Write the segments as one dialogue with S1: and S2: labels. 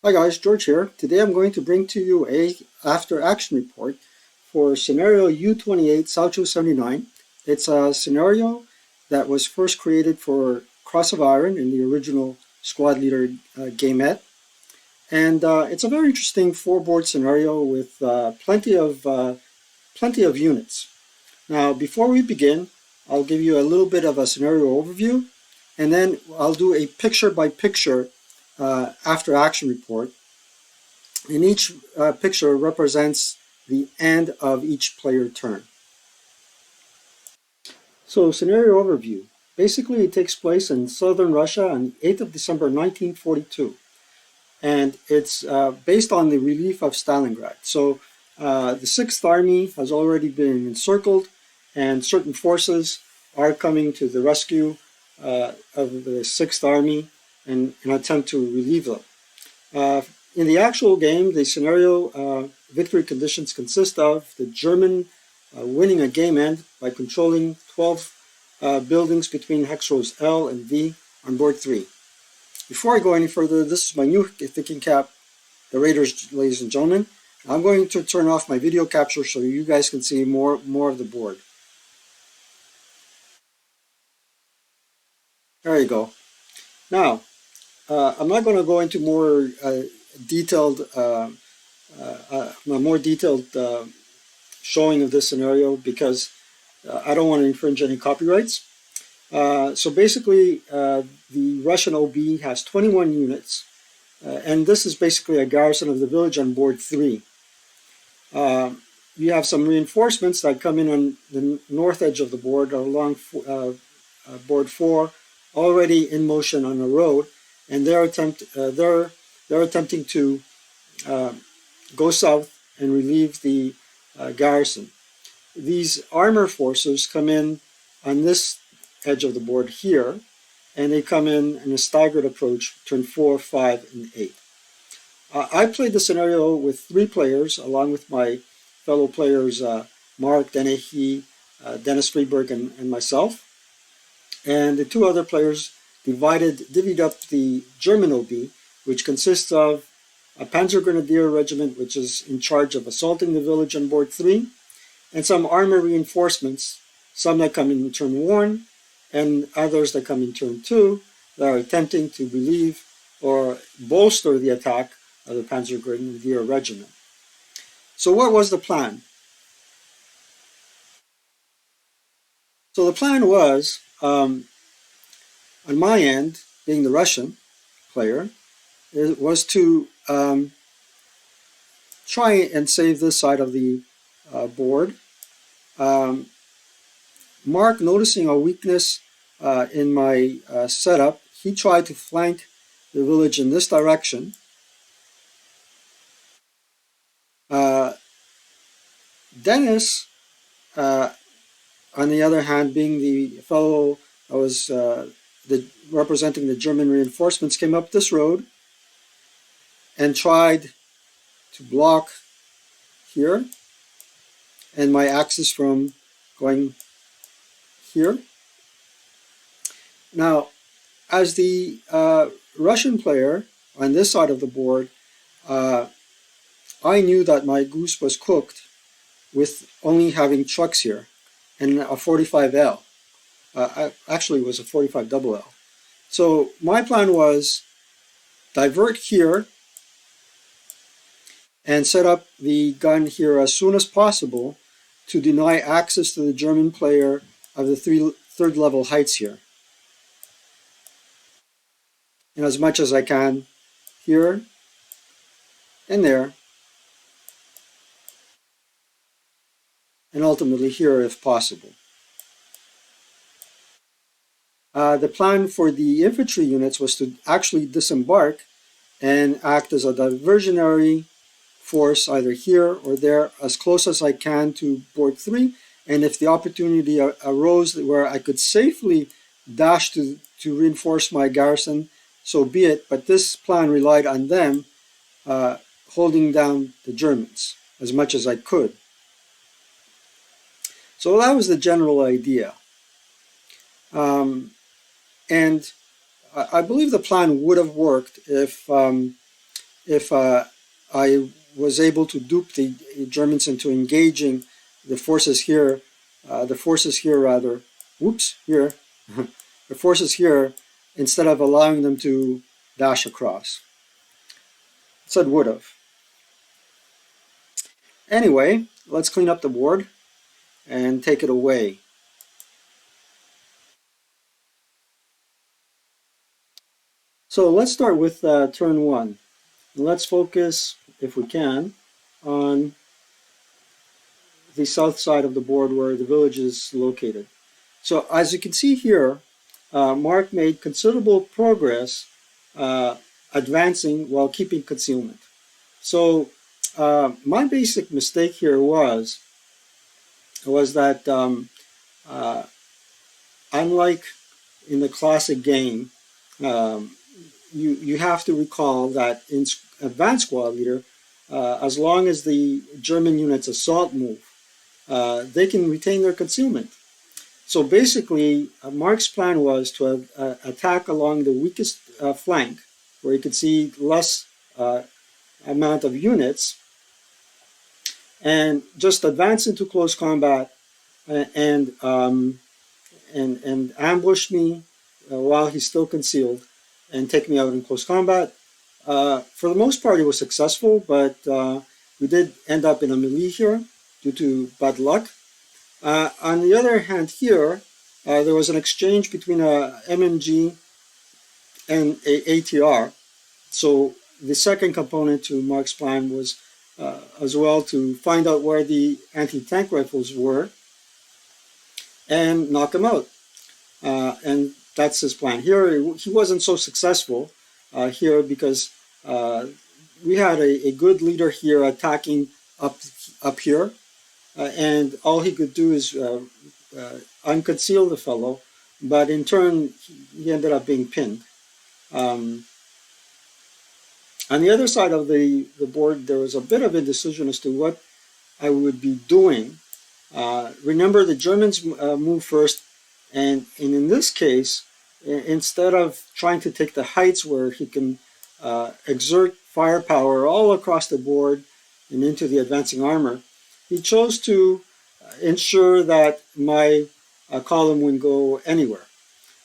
S1: Hi guys, George here. Today I'm going to bring to you a after action report for Scenario U28 Sowchos 79. It's a scenario that was first created for Cross of Iron in the original squad leader gamette. And it's a very interesting four-board scenario with plenty of units. Now, before we begin, I'll give you a little bit of a scenario overview, and then I'll do a picture-by-picture after action report. And each picture represents the end of each player turn. So, scenario overview. Basically, it takes place in southern Russia on the 8th of December 1942. And it's based on the relief of Stalingrad. So, the 6th Army has already been encircled, and certain forces are coming to the rescue of the 6th Army in an attempt to relieve them. In the actual game, the scenario victory conditions consist of the German winning a game end by controlling 12 buildings between hex rows L and V on board 3. Before I go any further, this is my new thinking cap, the Raiders, ladies and gentlemen. I'm going to turn off my video capture so you guys can see more of the board. There you go. Now, I'm not going to go into more detailed showing of this scenario because I don't want to infringe any copyrights. So basically, the Russian OB has 21 units, and this is basically a garrison of the village on board 3. You have some reinforcements that come in on the north edge of the board along board 4, already in motion on the road, and they're attempting to go south and relieve the garrison. These armor forces come in on this edge of the board here, and they come in a staggered approach, turn 4, 5, and 8. I played the scenario with 3 players, along with my fellow players Mark, Dennnis, Dennnis Friedberg, and myself. And the 2 other players divvied up the German OB, which consists of a Panzer Grenadier regiment, which is in charge of assaulting the village on board 3, and some armor reinforcements, some that come in turn 1, and others that come in turn 2, that are attempting to relieve or bolster the attack of the Panzer Grenadier regiment. So what was the plan? So the plan was, on my end, being the Russian player, it was to try and save this side of the board. Mark, noticing a weakness in my setup, he tried to flank the village in this direction. Dennnis, on the other hand, being the fellow that was representing the German reinforcements, came up this road and tried to block here, and my axis from going here. Now, as the Russian player on this side of the board, I knew that my goose was cooked with only having trucks here and a 45L. Actually, it was a 45 double L. So my plan was divert here and set up the gun here as soon as possible to deny access to the German player of the third level heights here. And as much as I can here and there, and ultimately here if possible. The plan for the infantry units was to actually disembark and act as a diversionary force either here or there as close as I can to board 3, and if the opportunity arose where I could safely dash to reinforce my garrison, so be it, but this plan relied on them holding down the Germans as much as I could. So that was the general idea. And I believe the plan would have worked if if I was able to dupe the Germans into engaging the forces here, rather, whoops, here, the forces here, instead of allowing them to dash across. It said would have. Anyway, let's clean up the board and take it away. So let's start with turn one. Let's focus, if we can, on the south side of the board where the village is located. So as you can see here, Mark made considerable progress advancing while keeping concealment. So my basic mistake here was that uh, unlike in the classic game, um, you have to recall that in advanced squad leader, as long as the German units assault move, they can retain their concealment. So basically, Mark's plan was to attack along the weakest flank, where you could see less amount of units, and just advance into close combat and ambush me while he's still concealed and take me out in close combat. For the most part, it was successful, but we did end up in a melee here due to bad luck. On the other hand, here there was an exchange between a MMG and a ATR. So the second component to Mark's plan was as well to find out where the anti-tank rifles were and knock them out. And that's his plan. Here, he wasn't so successful here because we had a good leader here attacking up here, and all he could do is unconceal the fellow, but in turn, he ended up being pinned. Um, on the other side of the board, there was a bit of indecision as to what I would be doing. Remember, the Germans moved first, and in this case, instead of trying to take the heights where he can exert firepower all across the board and into the advancing armor, he chose to ensure that my column wouldn't go anywhere.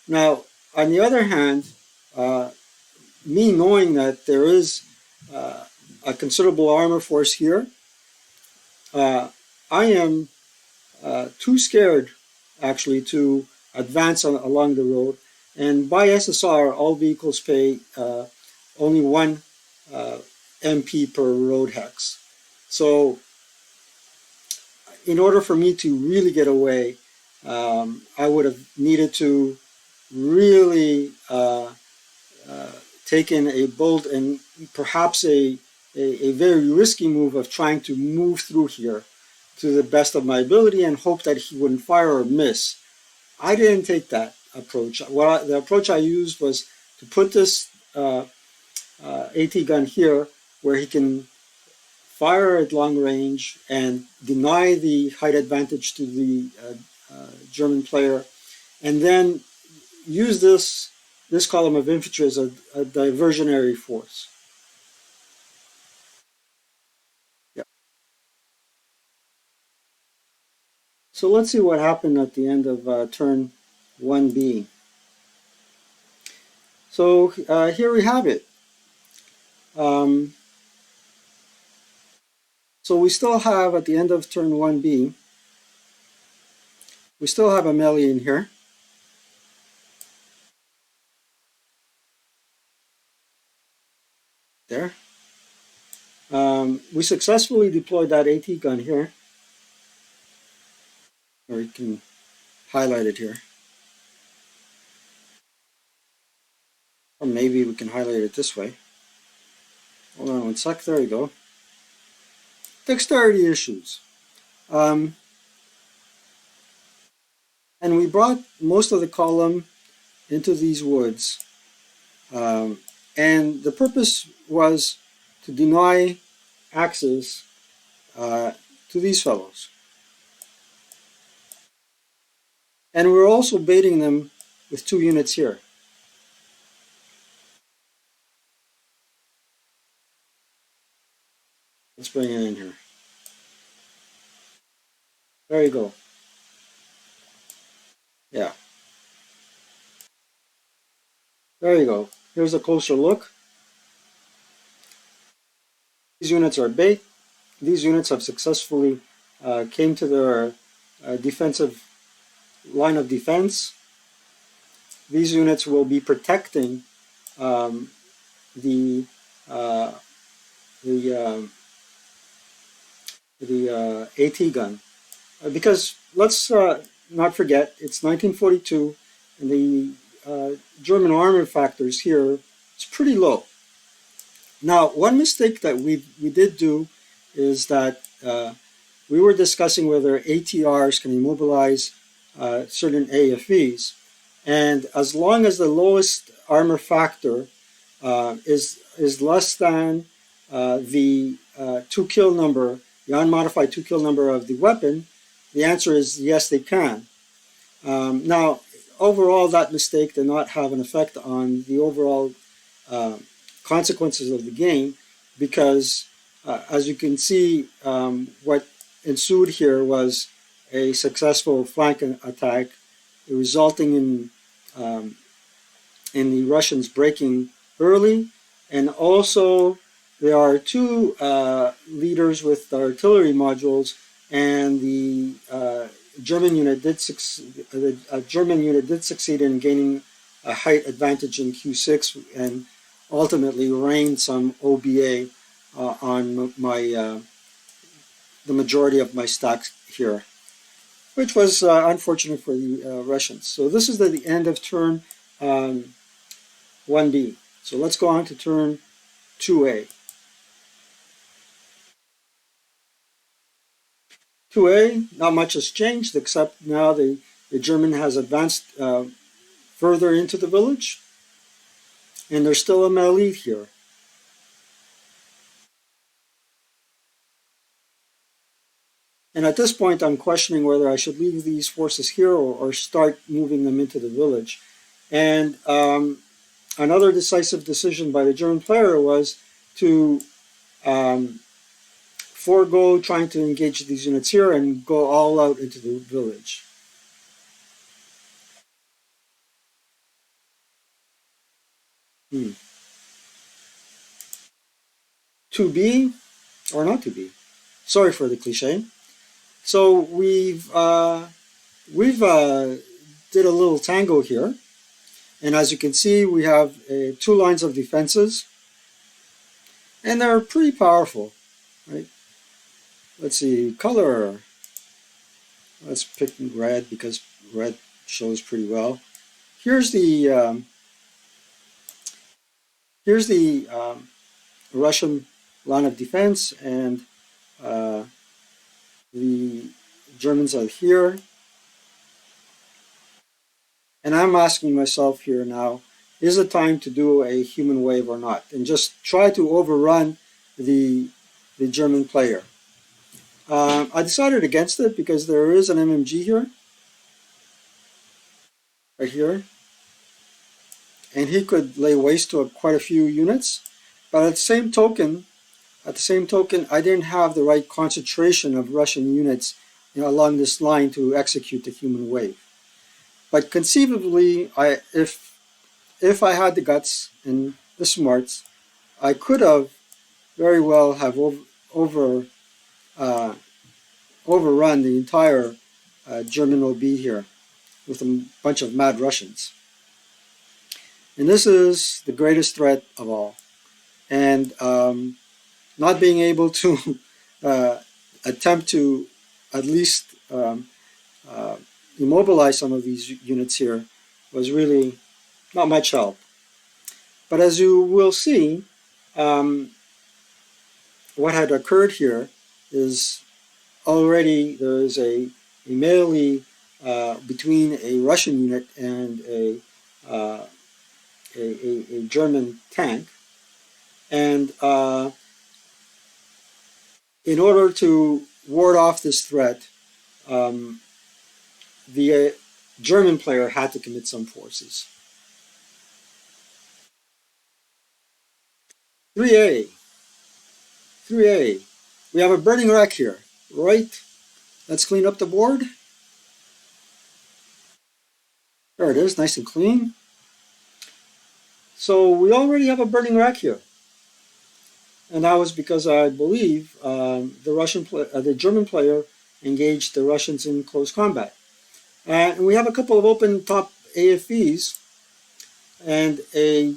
S1: Now, on the other hand, uh, me knowing that there is a considerable armor force here, uh, I am too scared actually to advance along the road. And by SSR, all vehicles pay only one MP per road hex. So in order for me to really get away, I would have needed to really taken a bold and perhaps a very risky move of trying to move through here to the best of my ability and hope that he wouldn't fire or miss. I didn't take that approach. The approach I used was to put this AT gun here where he can fire at long range and deny the height advantage to the German player, and then use this column of infantry as a diversionary force. Yeah. So let's see what happened at the end of turn 1B. So here we have it. Um, so we still have, at the end of turn 1B, we still have a melee in here. There. We successfully deployed that AT gun here. Or you can highlight it here. Or maybe we can highlight it this way. Hold on one sec. There you go. Dexterity issues. And we brought most of the column into these woods. And the purpose was to deny access to these fellows. And we're also baiting them with 2 units here. Let's bring it in here. There you go. Yeah, there you go. Here's a closer look. These units are baked. These units have successfully came to their defensive line of defense. These units will be protecting um, the uh, the AT gun because let's not forget it's 1942 and the German armor factors here is pretty low. Now, one mistake that we did do is that we were discussing whether ATRs can immobilize certain AFVs, and as long as the lowest armor factor is less than the two kill number, the unmodified two kill number of the weapon, the answer is yes, they can. Now, overall, that mistake did not have an effect on the overall uh, consequences of the game because, as you can see, what ensued here was a successful flank attack, resulting um, in the Russians breaking early, and also there are two leaders with artillery modules, and the German unit did succeed in gaining a height advantage in Q6 and ultimately rained some OBA on my the majority of my stacks here, which was unfortunate for the Russians. So this is the end of turn 1B. So let's go on to turn 2A. 2A, not much has changed except now the German has advanced further into the village, and there's still a melee here. And at this point, I'm questioning whether I should leave these forces here or start moving them into the village. And another decisive decision by the German player was to um, forego trying to engage these units here and go all out into the village. Hmm. 2B or not 2B. Sorry for the cliche. So we've did a little tango here, and as you can see, we have two lines of defenses, and they're pretty powerful, right? Let's see, color. Let's pick red because red shows pretty well. Here's the um, here's the Russian line of defense, and uh, the Germans are here. And I'm asking myself here now, is it time to do a human wave or not? And just try to overrun the, the German player. I decided against it because there is an MMG here, right here, and he could lay waste to quite a few units. But at the same token, I didn't have the right concentration of Russian units along this line to execute the human wave. But conceivably, if I had the guts and the smarts, I could have very well have over uh, overrun the entire German OB here with a bunch of mad Russians. And this is the greatest threat of all. And not being able to uh, attempt to at least uh, immobilize some of these units here was really not much help. But as you will see, um, what had occurred here is already there is a melee between a Russian unit and uh, a German tank. And in order to ward off this threat, um, the German player had to commit some forces. 3A, 3A. we have a burning wreck here, right? Let's clean up the board. There it is, nice and clean. So we already have a burning wreck here. And that was because I believe the German player engaged the Russians in close combat. And we have a couple of open top AFVs and a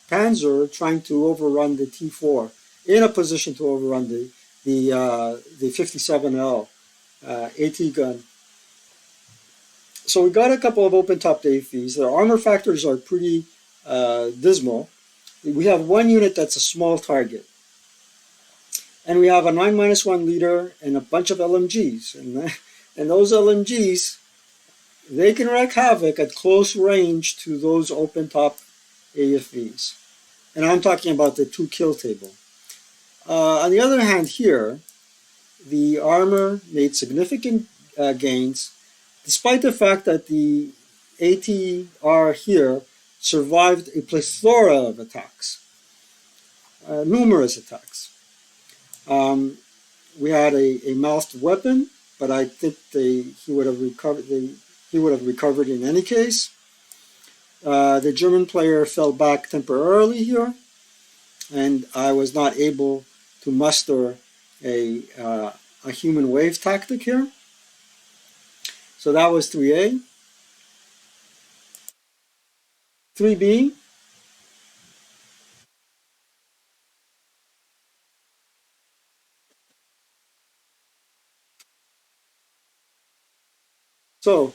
S1: Panzer trying to overrun the T4 in a position to overrun the 57L AT gun. So we got a couple of open top AFVs. Their armor factors are pretty dismal. We have one unit that's a small target. And we have a 9-1 leader and a bunch of LMGs. And those LMGs, they can wreak havoc at close range to those open top AFVs. And I'm talking about the 2-kill table. On the other hand here, the armor made significant gains, despite the fact that the ATR here survived a plethora of attacks, numerous attacks. We had a mouthed weapon, but I think he would have recovered in any case. The German player fell back temporarily here, and I was not able to muster a human wave tactic here. So that was 3A. 3B. So,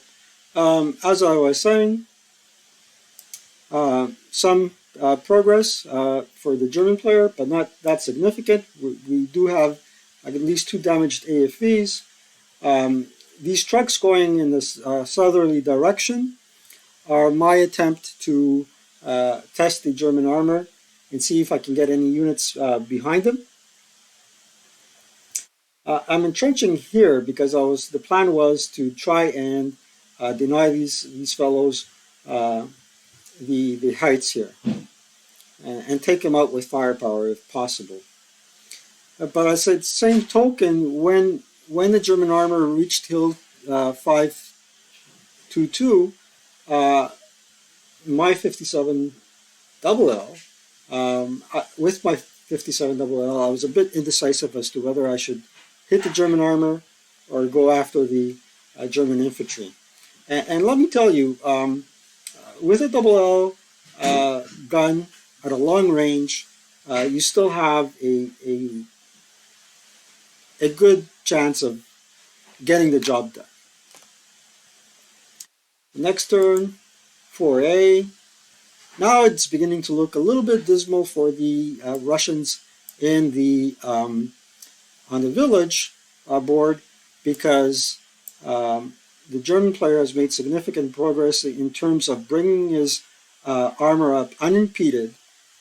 S1: as I was saying, some progress for the German player, but not that significant. We do have at least 2 damaged AFVs. These trucks going in this southerly direction are my attempt to test the German armor and see if I can get any units behind them. I'm entrenching here because the plan was to try and deny these fellows the heights here and take them out with firepower if possible. But I said, same token, when the German armor reached Hill 522, my 57 LL, with my 57 LL, I was a bit indecisive as to whether I should hit the German armor or go after the German infantry. And let me tell you, with a LL gun at a long range, you still have a good chance of getting the job done. Next turn, 4A. Now it's beginning to look a little bit dismal for the Russians in on the village board, because the German player has made significant progress in terms of bringing his armor up unimpeded.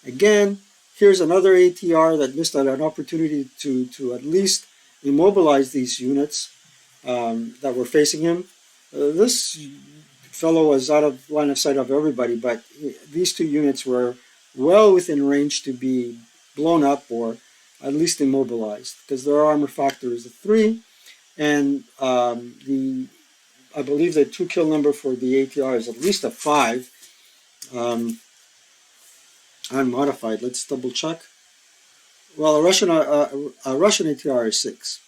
S1: Again, here's another ATR that missed out an opportunity to at least immobilize these units that were facing him. This fellow was out of line of sight of everybody, but these 2 units were well within range to be blown up or at least immobilized, because their armor factor is a 3, and I believe the 2-kill number for the ATR is at least a 5. Unmodified. Let's double check. Well, a Russian ATR is 6.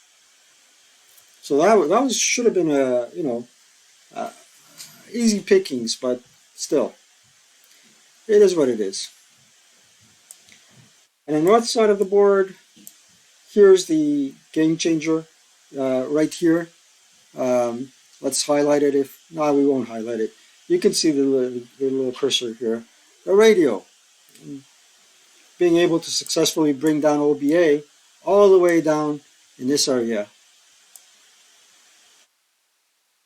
S1: So that should have been easy pickings, but still, it is what it is. And on the north side of the board, here's the game changer right here. Let's highlight it. No, we won't highlight it. You can see the little cursor here. The radio. Being able to successfully bring down OBA all the way down in this area.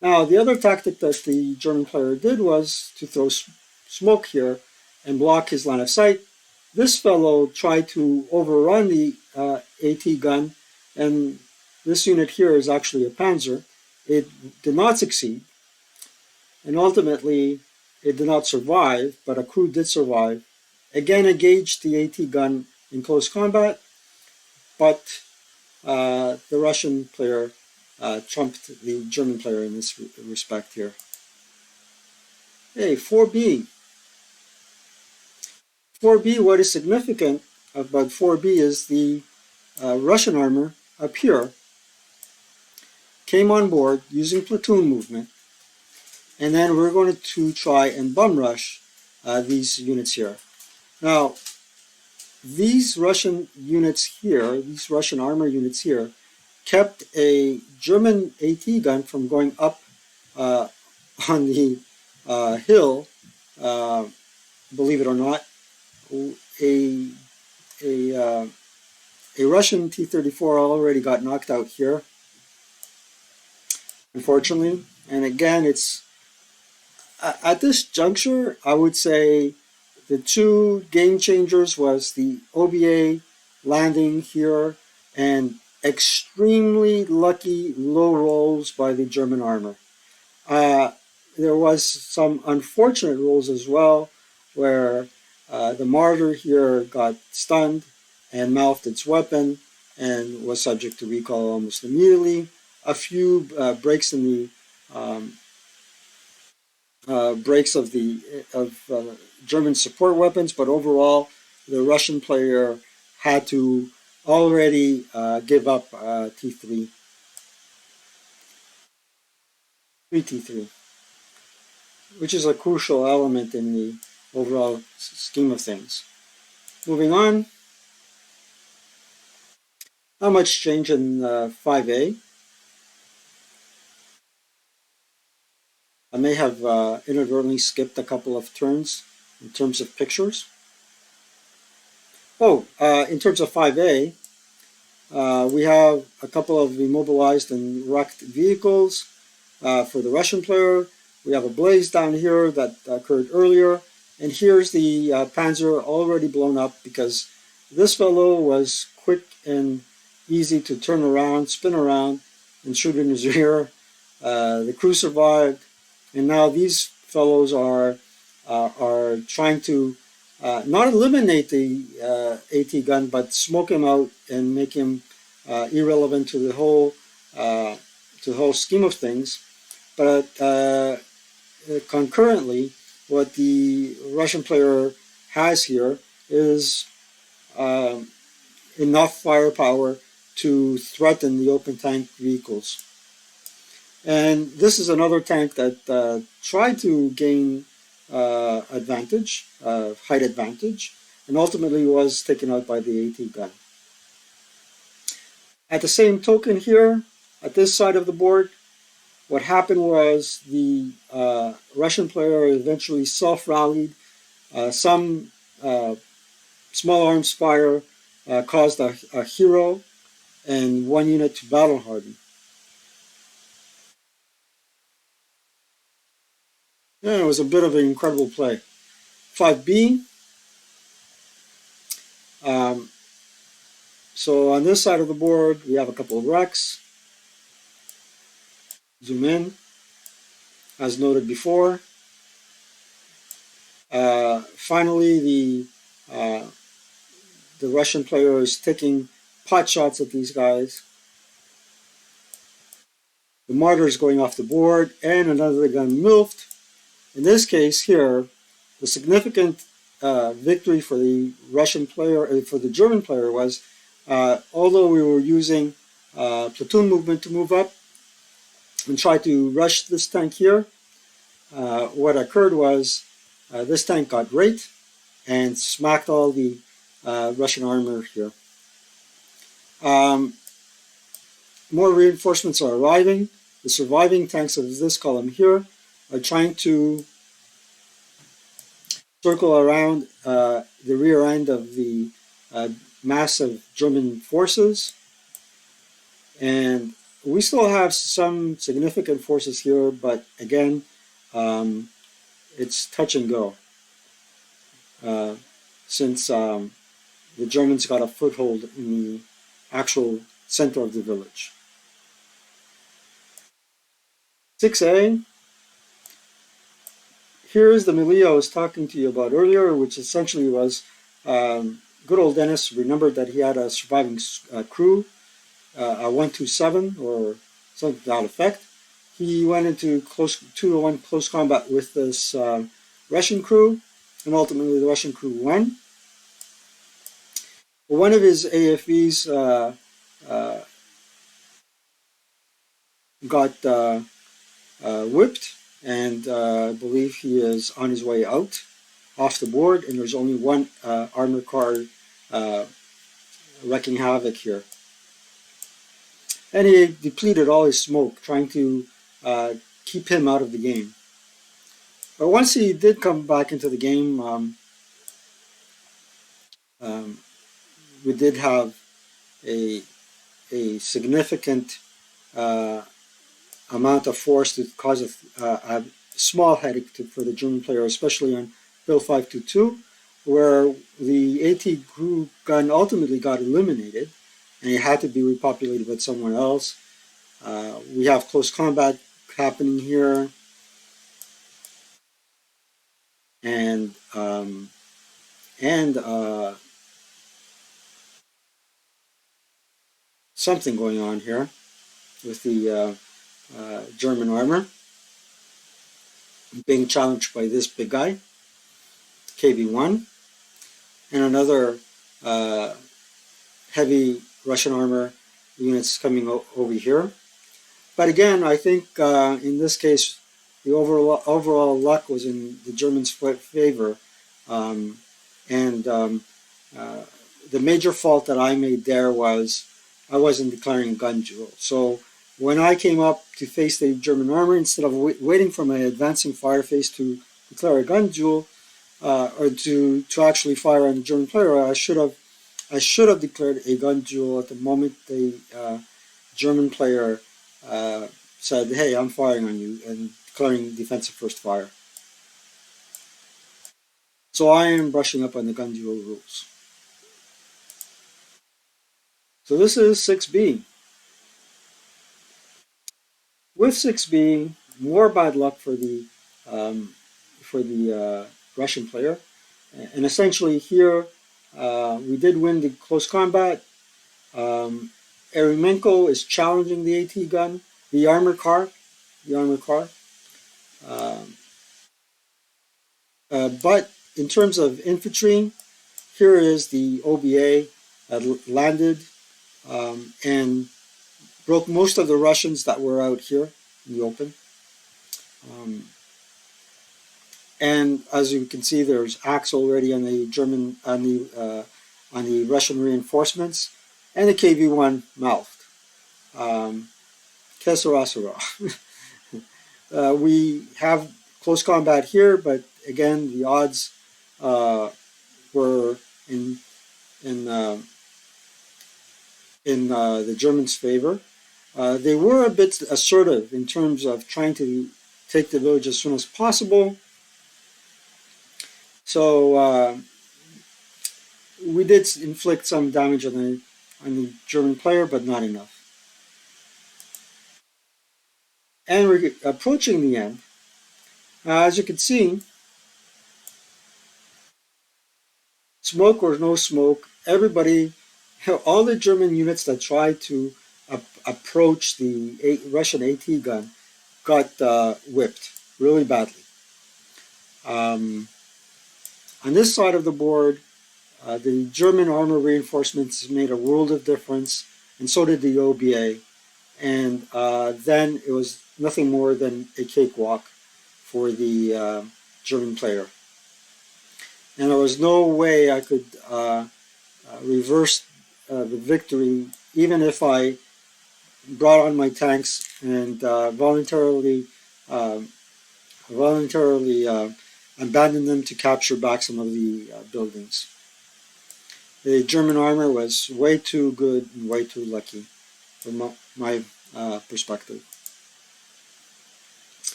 S1: Now, the other tactic that the German player did was to throw smoke here and block his line of sight. This fellow tried to overrun the AT gun, and this unit here is actually a Panzer. It did not succeed, and ultimately it did not survive, but a crew did survive. Again, engaged the AT gun in close combat, but the Russian player trumped the German player in this respect here. Hey, 4B. 4B, what is significant about 4B is the Russian armor up here came on board using platoon movement, and then we're going to try and bum rush these units here. Now, these Russian units here, these Russian armor units here, kept a German AT gun from going up on the hill. Believe it or not, a Russian T-34 already got knocked out here, unfortunately. And again, it's at this juncture, I would say the two game changers was the OBA landing here and extremely lucky low rolls by the German armor. There was some unfortunate rolls as well, where the Martyr here got stunned and mouthed its weapon and was subject to recall almost immediately. A few breaks in the breaks of the German support weapons, but overall, the Russian player had to already give up T3, 3T3, which is a crucial element in the overall scheme of things. Moving on, not much change in 5A. I may have inadvertently skipped a couple of turns in terms of pictures. Oh, in terms of 5A, we have a couple of immobilized and wrecked vehicles for the Russian player. We have a blaze down here that occurred earlier. And here's the Panzer already blown up because this fellow was quick and easy to turn around, spin around, and shoot in his rear. The crew survived. And now these fellows are trying to not eliminate the AT gun, but smoke him out and make him irrelevant to the whole scheme of things. But concurrently, what the Russian player has here is enough firepower to threaten the open tank vehicles. And this is another tank that tried to gain advantage, height advantage, and ultimately was taken out by the AT gun. At the same token here, at this side of the board, what happened was the Russian player eventually self-rallied. Some small arms fire caused a hero and one unit to battle harden. Yeah, it was a bit of an incredible play. 5B. So on this side of the board, we have a couple of wrecks. Zoom in. As noted before. Finally, the Russian player is taking pot shots at these guys. The Martyr is going off the board, and another gun milfed. In this case here, the significant victory for the Russian player, for the German player was, although we were using platoon movement to move up and try to rush this tank here, what occurred was this tank got raped and smacked all the Russian armor here. More reinforcements are arriving. The surviving tanks of this column here are trying to circle around the rear end of the massive German forces. And we still have some significant forces here, but again, it's touch and go since the Germans got a foothold in the actual center of the village. 6A. Here's the melee I was talking to you about earlier, which essentially was good old Dennnis remembered that he had a surviving crew, a 127 or something to that effect. He went into 2-1 close combat with this Russian crew, and ultimately the Russian crew won. One of his AFVs uh, got whipped, and I believe he is on his way out off the board, and there's only one armor car uh, wrecking havoc here. And he depleted all his smoke, trying to uh, keep him out of the game. But once he did come back into the game, um, we did have a, a significant uh, amount of force to cause a small headache for the German player, especially on Bill 522, where the AT group gun ultimately got eliminated and it had to be repopulated with someone else. We have close combat happening here, and something going on here with the German armor being challenged by this big guy, KV-1, and another uh, heavy Russian armor units coming over here. But again, I think in this case, the overall luck was in the Germans' favor. Um, and uh, the major fault that I made there was I wasn't declaring a gun duel. So when I came up to face the German armor, instead of waiting for my advancing fire phase to declare a gun duel, or to actually fire on the German player, I should have declared a gun duel at the moment the German player uh, said, "Hey, I'm firing on you," and declaring defensive first fire. So I am brushing up on the gun duel rules. So this is 6B. With 6B, more bad luck um, for the Russian player, and essentially here we did win the close combat. Um, Eremenko is challenging the AT gun, the armor car, the armor car. Um, but in terms of infantry, here is the OBA that landed and broke most of the Russians that were out here in the open. Um, and as you can see, there's axe already on the German on the Russian reinforcements, and the KV-1 mouthed. Um, we have close combat here, but again, the odds uh, were in uh, in the Germans' favor. They were a bit assertive in terms of trying to take the village as soon as possible. So we did inflict some damage on the German player, but not enough. And we're approaching the end. As you can see, smoke or no smoke, everybody, all the German units that tried to approach the Russian AT gun got whipped really badly. Um, on this side of the board, the German armor reinforcements made a world of difference, and so did the OBA. And then it was nothing more than a cakewalk for the German player. And there was no way I could reverse the victory, even if I brought on my tanks and uh, voluntarily abandoned them to capture back some of the buildings. The German armor was way too good and way too lucky from my perspective.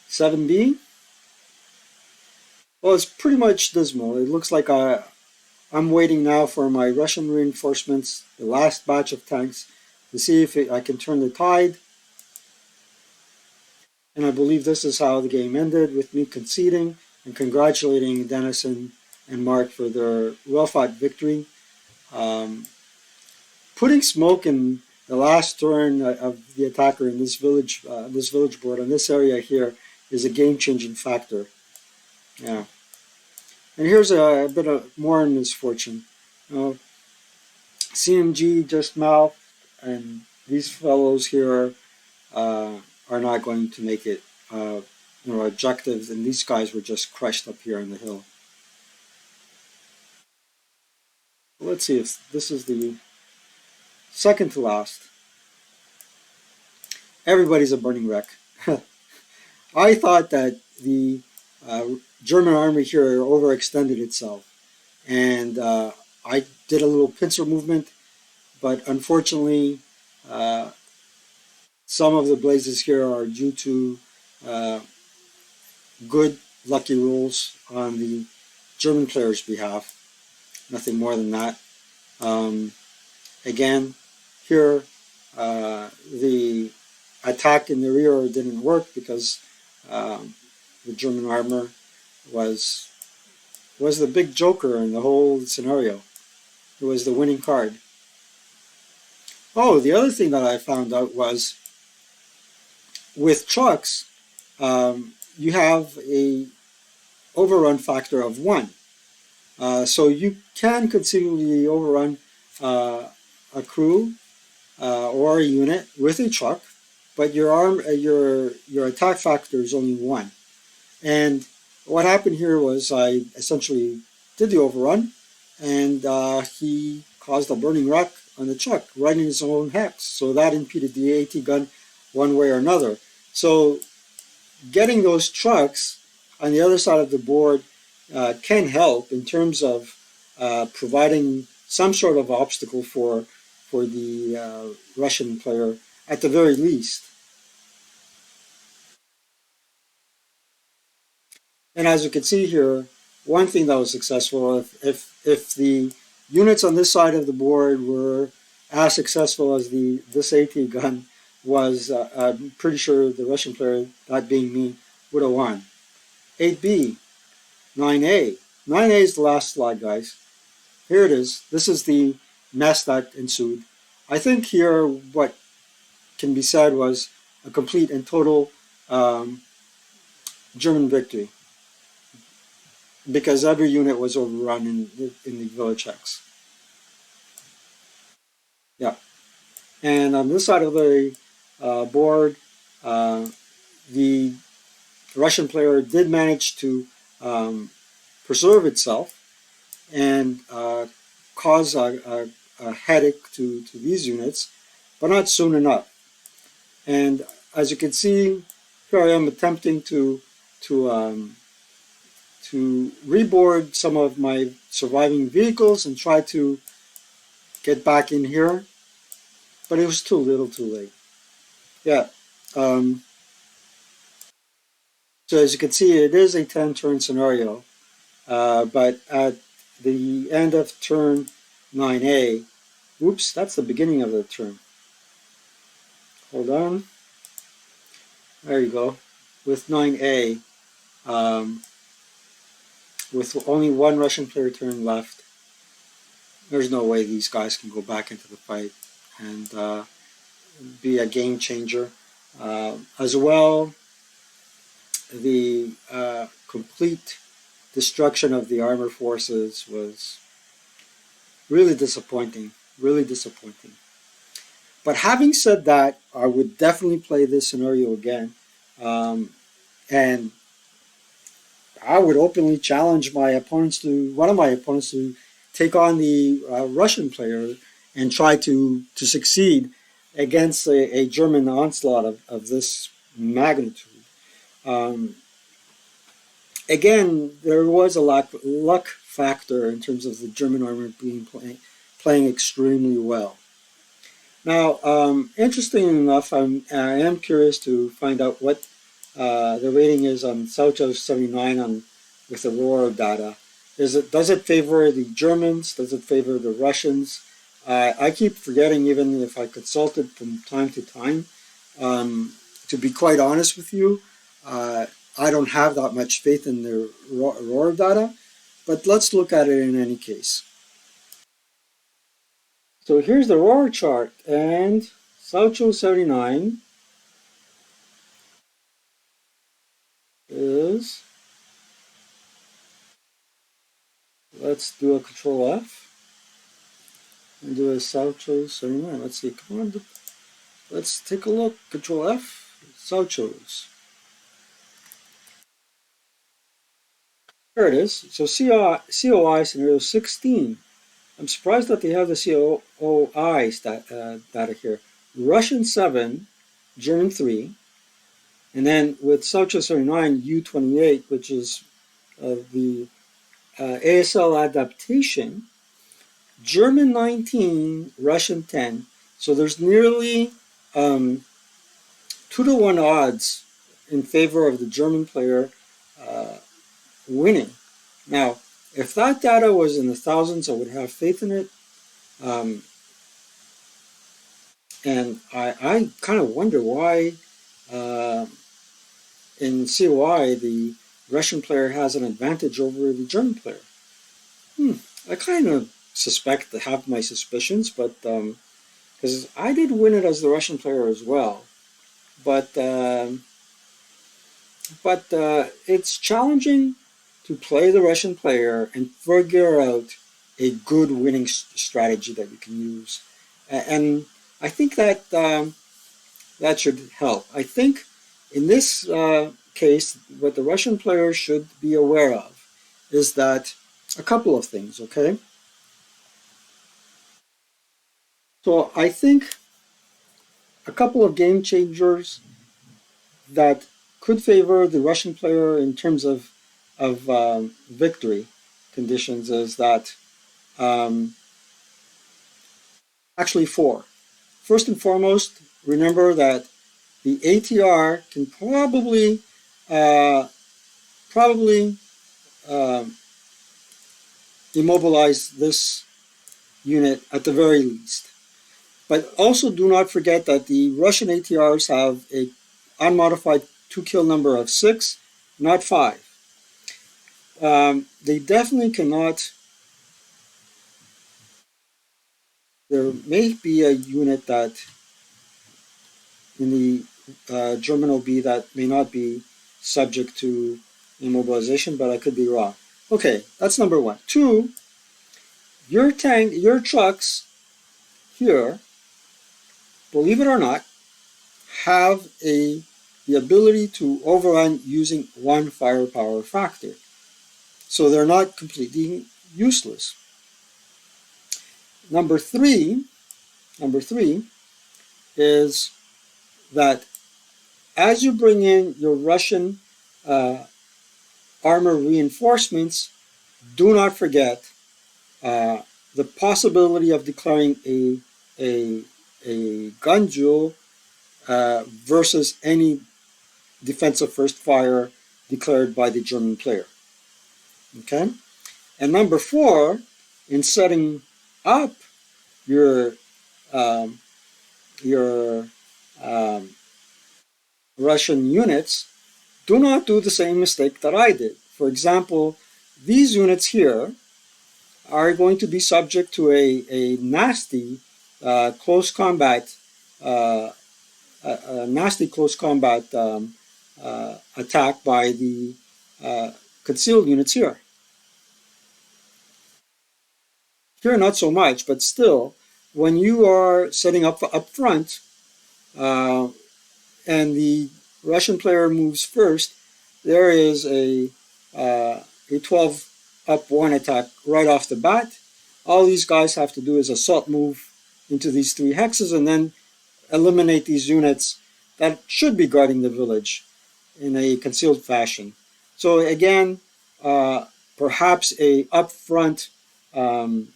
S1: 7B, well, it's pretty much dismal. It looks like I'm waiting now for my Russian reinforcements, the last batch of tanks, to see if I can turn the tide. And I believe this is how the game ended, with me conceding and congratulating Dennison and Mark for their well-fought victory. Um, Putting smoke in the last turn of the attacker in this village board, in this area here, is a game-changing factor. Yeah. And here's a bit of more misfortune. You CMG just mouthed, and these fellows here are not going to make it. Objectives, and these guys were just crushed up here on the hill. Let's see if this is the second to last. Everybody's a burning wreck. I thought that the uh, German army here overextended itself, and I did a little pincer movement, but unfortunately, uh, some of the blazes here are due to uh, good lucky rolls on the German player's behalf. Nothing more than that. Um, Again, here the attack in the rear didn't work because the German armor was was the big joker in the whole scenario. It was the winning card. Oh, the other thing that I found out was with trucks, you have a overrun factor of 1. So you can conceivably overrun a crew or a unit with a truck, but your attack factor is only 1. And what happened here was I essentially did the overrun, and he caused a burning wreck on the truck right in his own hex. So that impeded the AT gun one way or another. So getting those trucks on the other side of the board can help in terms of providing some sort of obstacle for the Russian player at the very least. And as you can see here, one thing that was successful, if the units on this side of the board were as successful as the this AT gun was, I'm pretty sure the Russian player, that being me, would have won. 8B, 9A. 9A is the last slide, guys. Here it is. This is the mess that ensued. I think here what can be said was a complete and total German victory because every unit was overrun in the village hex. Yeah. And on this side of the board, uh, the Russian player did manage to preserve itself and cause a headache to these units, but not soon enough. And as you can see, here I am attempting to um, to reboard some of my surviving vehicles and try to get back in here, but it was too little, too late. Yeah. Um, so as you can see, it is a 10-turn scenario, but at the end of turn 9A, oops, that's the beginning of the turn. Hold on. There you go. With 9A, um, with only one Russian player turn left, there's no way these guys can go back into the fight and be a game changer. As well, the complete destruction of the armor forces was really disappointing. Really disappointing. But having said that, I would definitely play this scenario again. Um, and I would openly challenge my opponents to one of my opponents to take on the Russian player and try to succeed against a German onslaught of this magnitude. Um, Again, there was a luck factor in terms of the German army playing extremely well. Now, interesting enough, I am curious to find out what the rating is on Sowchos 79 on with the Aurora data. Does it favor the Germans? Does it favor the Russians? I keep forgetting, even if I consult it from time to time. Um, to be quite honest with you, uh, I don't have that much faith in the Aurora data, but let's look at it in any case. So here's the roar chart, and Sowchos 79 is, let's do a control F and do a Sowchos 79. Let's see, come on, let's take a look. Control F, Sowchos. There it is. So COI scenario 16. I'm surprised that they have the COI data here. Russian 7, German 3, and then with Sowchos 79, U28, which is the ASL adaptation, German 19, Russian 10. So there's nearly 2-to-1 odds in favor of the German player uh, winning. Now, if that data was in the thousands, I would have faith in it. Um, and I kind of wonder why uh, in COI the Russian player has an advantage over the German player. I kind of have my suspicions, but because I did win it as the Russian player as well, but it's challenging to play the Russian player and figure out a good winning strategy that you can use, and I think that that should help. I think in this case, what the Russian player should be aware of is that a couple of things. Okay, so I think a couple of game changers that could favor the Russian player in terms of victory conditions is that um, actually four. First and foremost, remember that the ATR can uh, probably um, immobilize this unit at the very least. But also do not forget that the Russian ATRs have a unmodified two kill number of 6, not 5. They definitely cannot. There may be a unit that in the German OB that may not be subject to immobilization, but I could be wrong. Okay, that's number one. Two, your trucks here, believe it or not, have the ability to overrun using one firepower factor. So they're not completely useless. Number three is that as you bring in your Russian uh, armor reinforcements, do not forget uh, the possibility of declaring a, a gun duel versus any defensive first fire declared by the German player. Okay? And number four, in setting up your um, your um, Russian units, do not do the same mistake that I did. For example, these units here are going to be subject to a nasty close combat, uh, a nasty close combat attack by the concealed units here. Here, not so much, but still, when you are setting up front, uh, and the Russian player moves first, there is a 12 up 1 attack right off the bat. All these guys have to do is assault move into these 3 hexes and then eliminate these units that should be guarding the village in a concealed fashion. So again, perhaps a upfront um,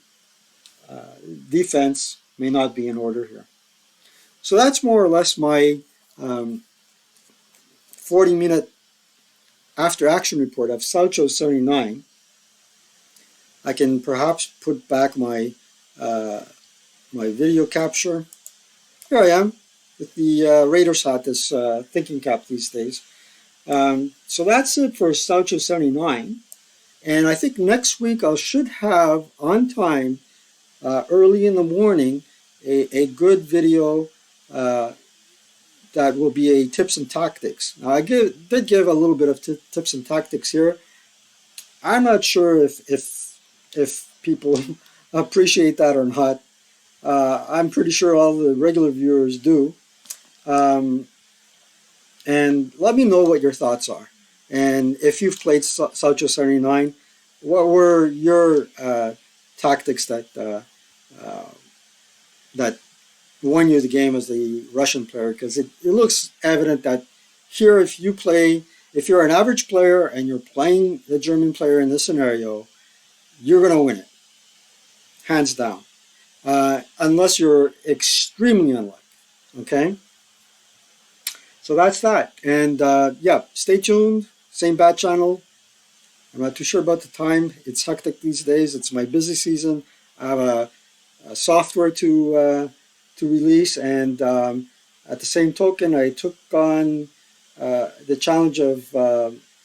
S1: defense may not be in order here. So that's more or less my 40-minute after action report of Sowchos 79. I can perhaps put back my video capture. Here I am with the Raiders hat, this thinking cap these days. So that's it for Sowchos 79. And I think next week I should have on time early in the morning a good video uh, that will be a tips and tactics. Now, did give a little bit of tips and tactics here. I'm not sure if people appreciate that or not. I'm pretty sure all the regular viewers do. Um, and let me know what your thoughts are. And if you've played Sowchos 79, what were your tactics uh, that won you the game as the Russian player? Because it looks evident that here, if you're an average player and you're playing the German player in this scenario, you're going to win it, hands down, unless you're extremely unlucky. Okay, so that's that. And yeah, stay tuned. Same bat channel. I'm not too sure about the time. It's hectic these days. It's my busy season. I have a software to release, and at the same token, I took on the challenge of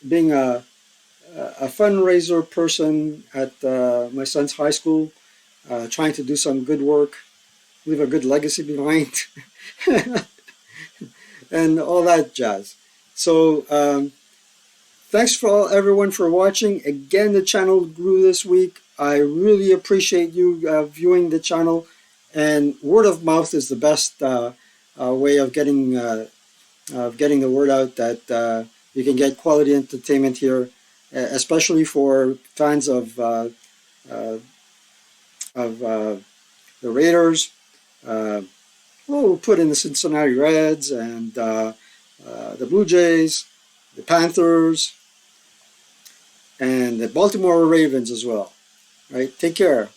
S1: being a fundraiser person at my son's high school, trying to do some good work, leave a good legacy behind, and all that jazz. So thanks for everyone for watching. Again, the channel grew this week. I really appreciate you viewing the channel, and word of mouth is the best way of getting the word out that you can get quality entertainment here, especially for fans uh, of the Raiders. Uh, we'll put in the Cincinnati Reds and the Blue Jays, the Panthers, and the Baltimore Ravens as well. Right? Take care.